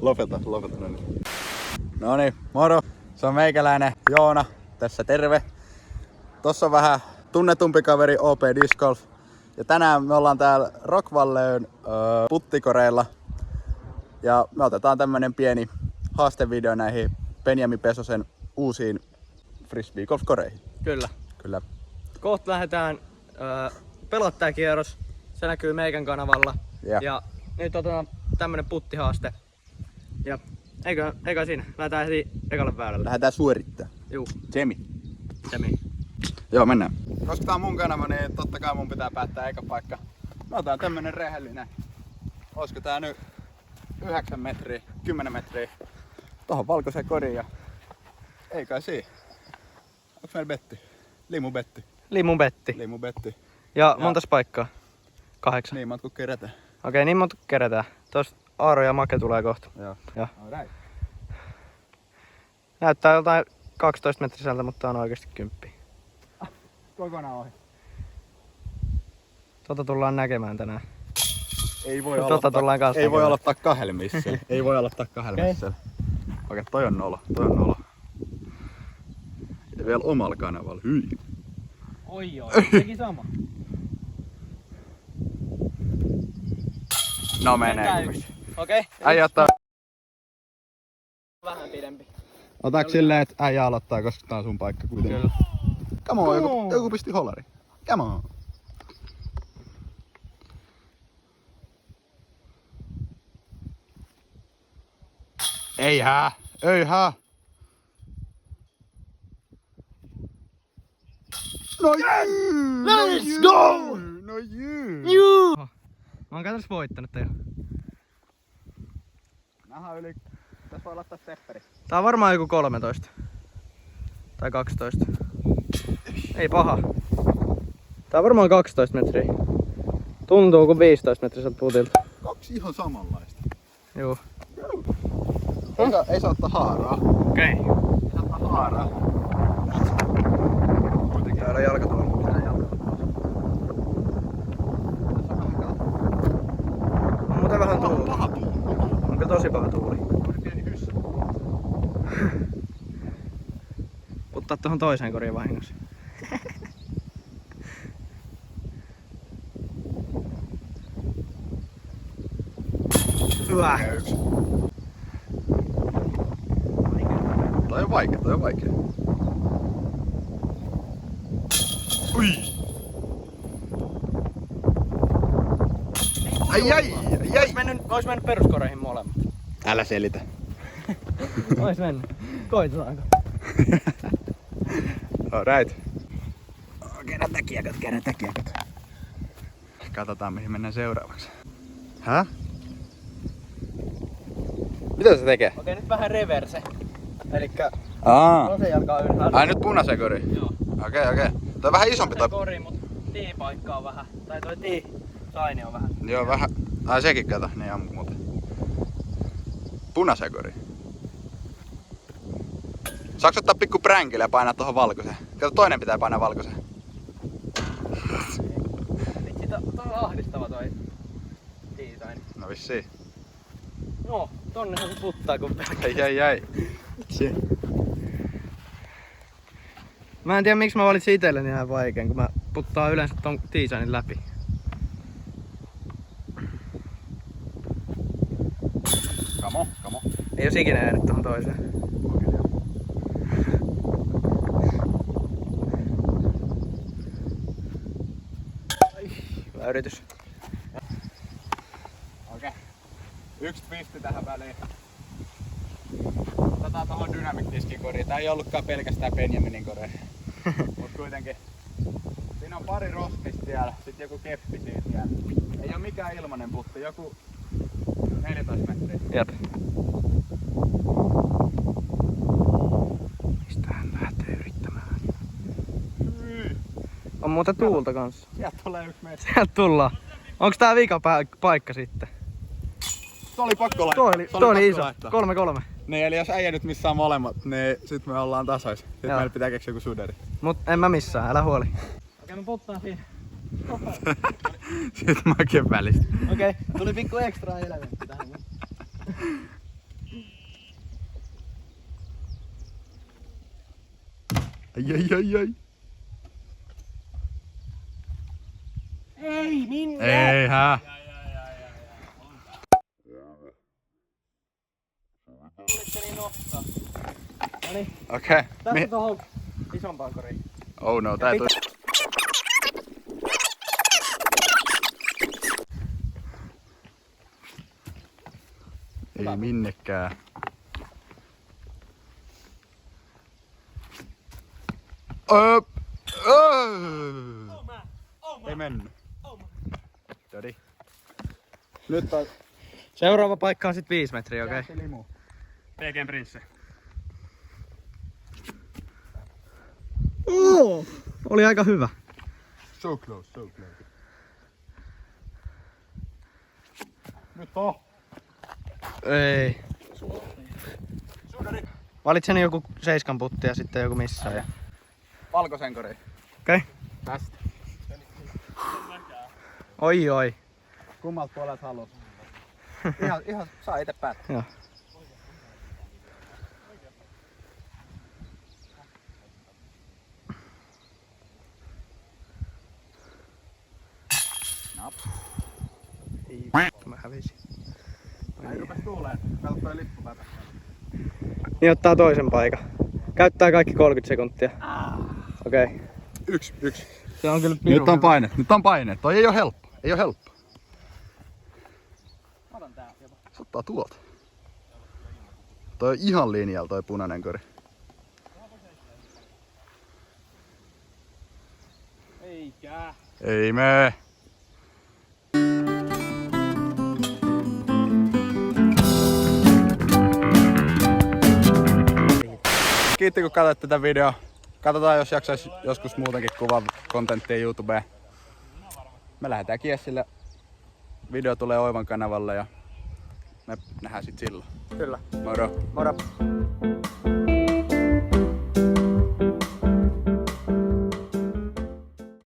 Lopeta. No niin, moro. Se on meikäläinen Joona. Tässä terve. Tossa on vähän tunnetumpi kaveri OP Disc Golf. Ja tänään me ollaan täällä Rockvalleyn puttikoreilla. Ja me otetaan tämmönen pieni haastevideo näihin Benjamin Pesosen uusiin frisbee golf-koreihin. Kyllä. Kohta lähdetään pelottajekierros. Se näkyy meikän kanavalla. Ja nyt otetaan tämmönen puttihaaste. Ja eikä siinä. Lähdetään heti ekalle väylälle. Lähdetään suorittaa. Juu. Semi. Joo, mennään. Koska tää on mun kanava, niin totta kai mun pitää päättää eka paikka. Mä otan tämmönen rehellinen. Olisiko tää nyt 9 metriä, 10 metriä tohon valkoiseen koriin ja ei kai siinä. Onks meillä betti? Limubetti. Ja montas paikkaa? 8. Niin monta kun kerätään. Okei, niin monta kun kerätään. Tosta Aaro ja Make tulee kohta. Joo. Alright. Näyttää jotain 12 metriseltä, mutta on oikeesti 10. Kokonaan ohi. Tota tullaan näkemään tänään. Ei voi aloittaa kahdella missään. Okei, toi on nolo. Ja vielä omalla kanavalla. Hyi. Oi, teki sama. No menee. Okei. Äijä ottaa. Vähän pidempi. Otaanko silleen, että äijä aloittaa, koska tää on sun paikka kuitenkin? Kyllä. Come on, joku pisti holari. Come on. Ei hää. No jyy! Let's go! No jyy! Mä oon käytännössä voittanut tää jo. Naha yli. Tässä voi laittaa sepperi. Tää on varmaan joku 13. Tai 12. Ei paha. Tää on varmaan 12 metriä. Tuntuu kuin 15 metriseltä putilta. 2 ihan samanlaista. Juu. Ei saa ottaa haaraa. Okei. Ei saa ottaa haaraa. Täällä on jalka tuolla. On muuten vähän tuuli. Paha tuuli. On kyllä tosi paha tuuli. On pieni hyssä. Puttaa tuohon toiseen koriin vahingossa. Hyvä. Toi on vaikea. Ui! Ai! Ois mennyt peruskoreihin molemmat. Älä selitä. Ois mennyt. Koitetaanko? Alright. Kerätä kiekot. Katsotaan mihin mennään seuraavaksi. Häh? Mitä se tekee? Okei, nyt vähän reverse. Elikkä Aa. jalka on ylhäällä. Ai nyt punaisen kori? Joo. Okei. Toi on vähän isompi toi. Kori, mut tii-paikka on vähän. Tai toi tii-saini on vähän. Joo, vähän. Ai sekin kato, niin ammu muuten. Punaisen kori. Saaks ottaa pikku pränkille ja painaa tohon valkoiseen? Kato, toinen pitää painaa valkoiseen. Vitsi, toi on ahdistava toi tii-saini. No vissiin. No, tonnehan se puttaa kun Ai. Vitsi. Mä en tiedä miksi mä valitsin itselleni ihan vaikean, kun mä puttaa yleensä ton tii-sainin läpi. Kamo. Ei jos ikinä jäänyt tohon toiseen. Hyvä yritys. Okei. Yksi pisti tähän väliin. Otetaan tohon Dynamic Discin koriin. Tää ei ollutkaan pelkästään Benjaminin kore. Mut kuitenkin. Siinä on pari roskista siellä, sit joku keppi siinä siellä. Ei oo mikään ilmanen putti, joku 14 metriä. Jep. Mistä hän lähtee yrittämään? On muuten tuulta kanssa. Sieltä tulee yksi metri. Sieltä tullaan. Onks tää vika paikka sitten? Se oli pakko laittaa. Toi oli iso. 3-3. Niin, eli jos äijä nyt missään molemmat, niin sit me ollaan tasais. Sit meillä pitää keksiä joku suderi. Mut en mä missään, älä huoli. Okei, mä puttaan siinä. Sit mäkin välistä. Okei, tuli pikku ekstra elementti tähän. Ai. Ei minne! Ei hää. Niin nostaa. Noniin. Okei. Tästä tohon isompaan koriin. Oh no, tää tuli. Ei minnekään. Ei mennyt. Todi. Nyt on Seuraava paikka on sit 5 metriä, okei? se limu. PG:n Prince. Oli aika hyvä. So close. Nyt on. Ei. Suudari. Valitsen joku 7 putti ja sitten joku missään. Ja... Valkoisen kori. Okei. Tästä. Oi. Kummalta puolelta haluat? Ihan saa itse päättää. Joo. Nap. Ei, mä hävisin. Ei rupes tuuleen. Meillä toi lippu pätä. Niin ottaa toisen paikan. Käyttää kaikki 30 sekuntia. Okei. Yksi. Se on kyllä Nyt on paine. Toi ei oo helppo. Otan tää jopa. Se ottaa tuolta. Toi on ihan linjalla toi punainen kori. Eikä. Ei mee. Kiitti kun katsoit tätä videoa. Katsotaan jos jaksais joskus muutenkin kuvaa kontenttia YouTubeen. Me lähdetään Kiessille. Video tulee Oivan kanavalle ja me nähdään sit silloin. Kyllä. Moro! Moro.